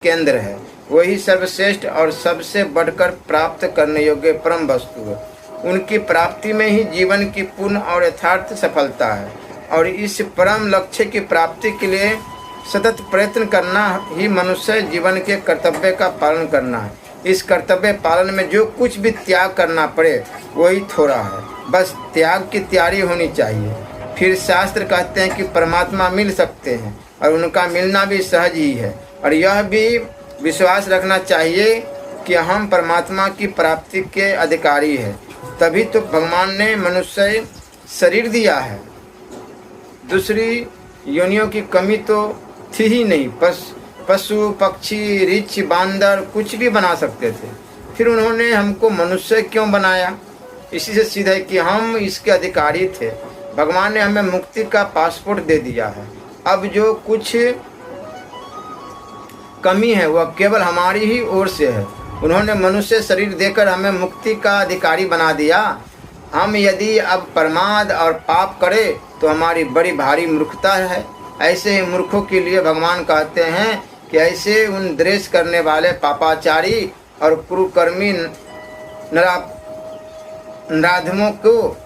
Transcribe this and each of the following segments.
केंद्र है। वही सर्वश्रेष्ठ और सबसे बढ़कर प्राप्त करने योग्य परम वस्तु है। उनकी प्राप्ति में ही जीवन की पूर्ण और यथार्थ सफलता है और इस परम लक्ष्य की प्राप्ति के लिए सतत प्रयत्न करना ही मनुष्य जीवन के कर्तव्य का पालन करना है। इस कर्तव्य पालन में जो कुछ भी त्याग करना पड़े वही थोड़ा है, बस त्याग की तैयारी होनी चाहिए। फिर शास्त्र कहते हैं कि परमात्मा मिल सकते हैं और उनका मिलना भी सहज ही है और यह भी विश्वास रखना चाहिए कि हम परमात्मा की प्राप्ति के अधिकारी हैं। तभी तो भगवान ने मनुष्य शरीर दिया है। दूसरी योनियों की कमी तो थी ही नहीं। पशु पक्षी रीछ बांदर कुछ भी बना सकते थे, फिर उन्होंने हमको मनुष्य क्यों बनाया? इसी से सीधा है कि हम इसके अधिकारी थे। भगवान ने हमें मुक्ति का पासपोर्ट दे दिया है। अब जो कुछ कमी है वह केवल हमारी ही ओर से है। उन्होंने मनुष्य शरीर देकर हमें मुक्ति का अधिकारी बना दिया। हम यदि अब प्रमाद और पाप करें तो हमारी बड़ी भारी मूर्खता है। ऐसे ही मूर्खों के लिए भगवान कहते हैं कि ऐसे उन द्वेष करने वाले पापाचारी और कुकर्मी नराधमों को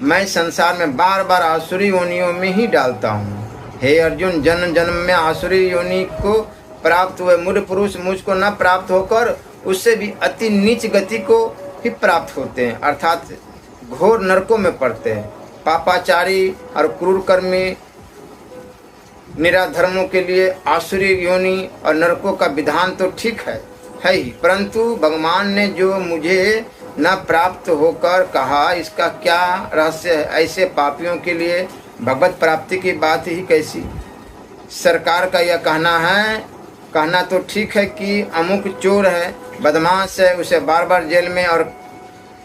मैं संसार में बार बार आसुरी योनियों में ही डालता हूँ। हे अर्जुन, जन्म जन्म में आसुरी योनि को प्राप्त हुए मूढ़ पुरुष मुझको न प्राप्त होकर उससे भी अति नीच गति को ही प्राप्त होते हैं, अर्थात घोर नरकों में पड़ते हैं। पापाचारी और क्रूरकर्मी निराधर्मों के लिए आसुरी योनि और नरकों का विधान तो ठीक है ही, परंतु भगवान ने जो मुझे न प्राप्त होकर कहा, इसका क्या रहस्य है? ऐसे पापियों के लिए भगवत प्राप्ति की बात ही कैसी? सरकार का यह कहना तो ठीक है कि अमुक चोर है, बदमाश है, उसे बार बार जेल में और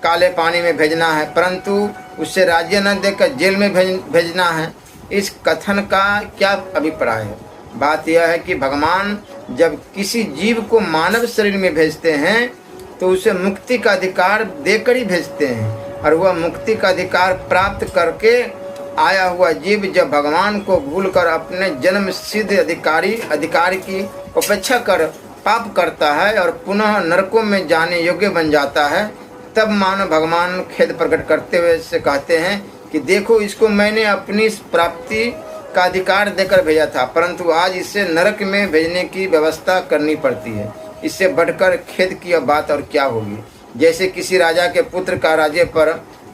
काले पानी में भेजना है, परंतु उससे राज्य न देकर जेल में भेजना है। इस कथन का क्या अभिप्राय है? बात यह है कि भगवान जब किसी जीव को मानव शरीर में भेजते हैं तो उसे मुक्ति का अधिकार देकर ही भेजते हैं और वह मुक्ति का अधिकार प्राप्त करके आया हुआ जीव जब भगवान को भूलकर अपने जन्म सिद्ध अधिकार की उपेक्षा कर पाप करता है और पुनः नरकों में जाने योग्य बन जाता है, तब मानो भगवान खेद प्रकट करते हुए से कहते हैं कि देखो, इसको मैंने अपनी प्राप्ति का अधिकार देकर भेजा था, परंतु आज इसे नरक में भेजने की व्यवस्था करनी पड़ती है। इससे बढ़कर खेद की बात और क्या होगी? जैसे किसी राजा के पुत्र का राज्य पर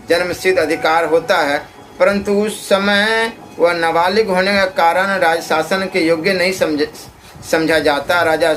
जन्मसिद्ध अधिकार होता है, परंतु उस समय वह नाबालिग होने के कारण राज शासन के योग्य नहीं समझा जाता। राजा